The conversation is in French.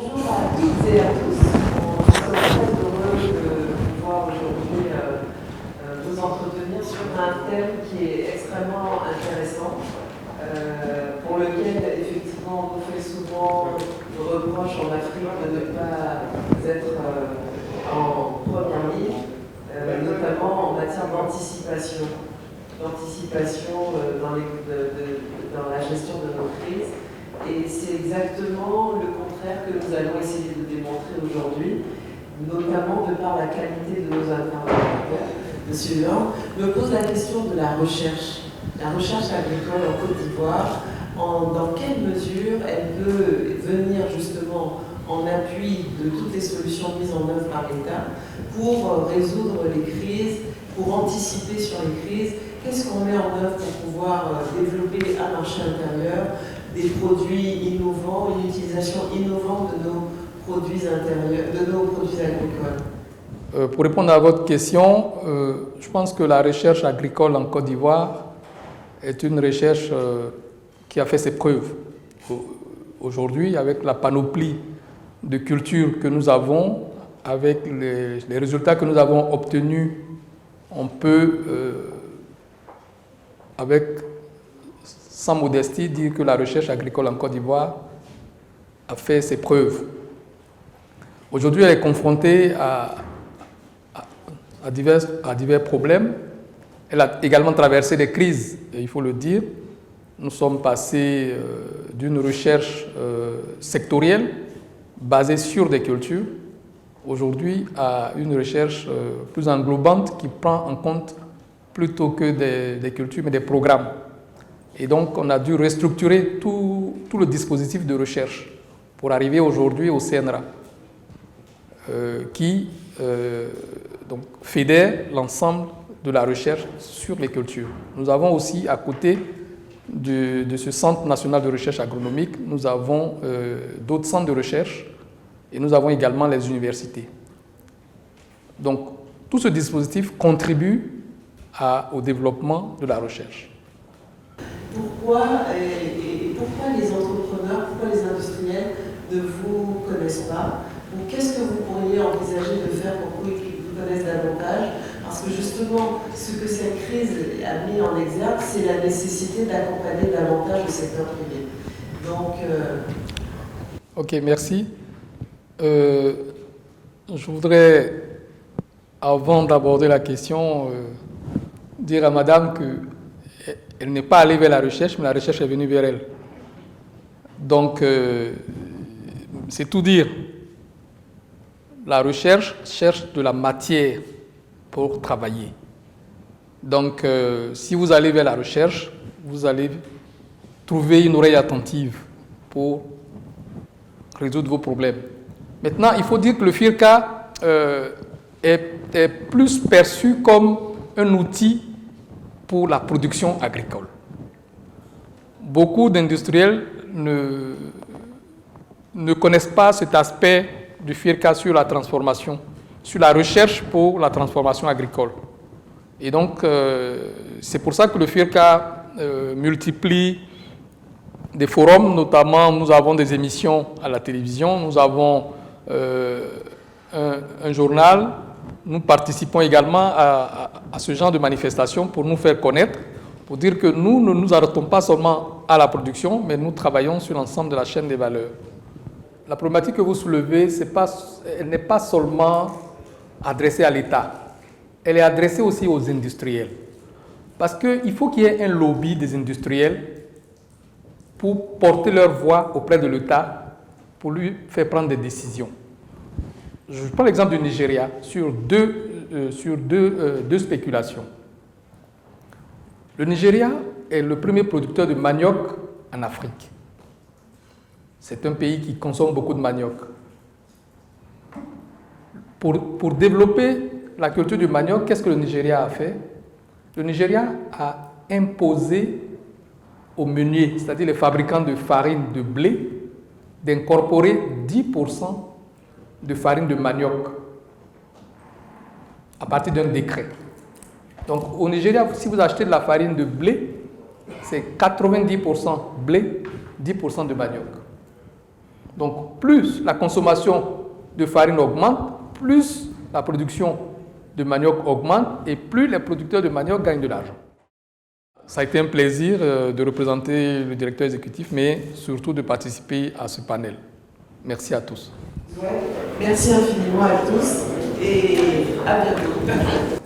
Bonjour à toutes et à tous. On est très heureux de pouvoir aujourd'hui vous entretenir sur un thème qui est extrêmement intéressant, pour lequel effectivement on nous fait souvent le reproche en Afrique de ne pas être en première ligne, notamment en matière d'anticipation dans la gestion de nos crises. Et c'est exactement le contraire que nous allons essayer de démontrer aujourd'hui, notamment de par la qualité de nos interlocuteurs. Monsieur Huan me pose la question de la recherche agricole en Côte d'Ivoire. Dans quelle mesure elle peut venir justement en appui de toutes les solutions mises en œuvre par l'État pour résoudre les crises, pour anticiper sur les crises. Qu'est-ce qu'on met en œuvre pour pouvoir développer un marché intérieur, des produits innovants, une utilisation innovante de nos produits intérieurs, de nos produits agricoles? Pour répondre à votre question, je pense que la recherche agricole en Côte d'Ivoire est une recherche qui a fait ses preuves. Aujourd'hui, avec la panoplie de cultures que nous avons, avec les résultats que nous avons obtenus, on peut, sans modestie, dire que la recherche agricole en Côte d'Ivoire a fait ses preuves. Aujourd'hui, elle est confrontée à divers problèmes. Elle a également traversé des crises, il faut le dire. Nous sommes passés d'une recherche sectorielle basée sur des cultures, aujourd'hui à une recherche plus englobante qui prend en compte plutôt que des cultures, mais des programmes. Et donc, on a dû restructurer tout le dispositif de recherche pour arriver aujourd'hui au CNRA, qui donc, fédère l'ensemble de la recherche sur les cultures. Nous avons aussi, à côté de ce Centre national de recherche agronomique, nous avons d'autres centres de recherche et nous avons également les universités. Donc, tout ce dispositif contribue au développement de la recherche. Pourquoi les entrepreneurs, pourquoi les industriels ne vous connaissent pas? Ou qu'est-ce que vous pourriez envisager de faire pour qu'ils vous connaissent davantage? Parce que justement, ce que cette crise a mis en exergue, c'est la nécessité d'accompagner davantage le secteur privé. Donc, Ok, merci. Je voudrais, avant d'aborder la question, dire à madame qu'elle n'est pas allée vers la recherche, mais la recherche est venue vers elle. Donc, c'est tout dire. La recherche cherche de la matière pour travailler. Donc, si vous allez vers la recherche, vous allez trouver une oreille attentive pour résoudre vos problèmes. Maintenant, il faut dire que le FIRCA est plus perçu comme un outil pour la production agricole. Beaucoup d'industriels ne connaissent pas cet aspect du FIRCA sur la transformation, sur la recherche pour la transformation agricole. Et donc, c'est pour ça que le FIRCA multiplie des forums, notamment nous avons des émissions à la télévision, nous avons un journal, nous participons également à ce genre de manifestations pour nous faire connaître, pour dire que nous ne nous arrêtons pas seulement à la production, mais nous travaillons sur l'ensemble de la chaîne des valeurs. La problématique que vous soulevez, elle n'est pas seulement adressée à l'État, elle est adressée aussi aux industriels. Parce qu'il faut qu'il y ait un lobby des industriels pour porter leur voix auprès de l'État, pour lui faire prendre des décisions. Je prends l'exemple du Nigeria sur deux spéculations. Le Nigeria est le premier producteur de manioc en Afrique. C'est un pays qui consomme beaucoup de manioc. Pour développer la culture du manioc, qu'est-ce que le Nigeria a fait? Le Nigeria a imposé aux meuniers, c'est-à-dire les fabricants de farine de blé, d'incorporer 10% de farine de manioc à partir d'un décret. Donc au Nigeria, si vous achetez de la farine de blé, c'est 90% blé, 10% de manioc. Donc plus la consommation de farine augmente, plus la production de manioc augmente et plus les producteurs de manioc gagnent de l'argent. Ça a été un plaisir de représenter le directeur exécutif, mais surtout de participer à ce panel. Merci à tous. Ouais. Merci infiniment à tous et à bientôt.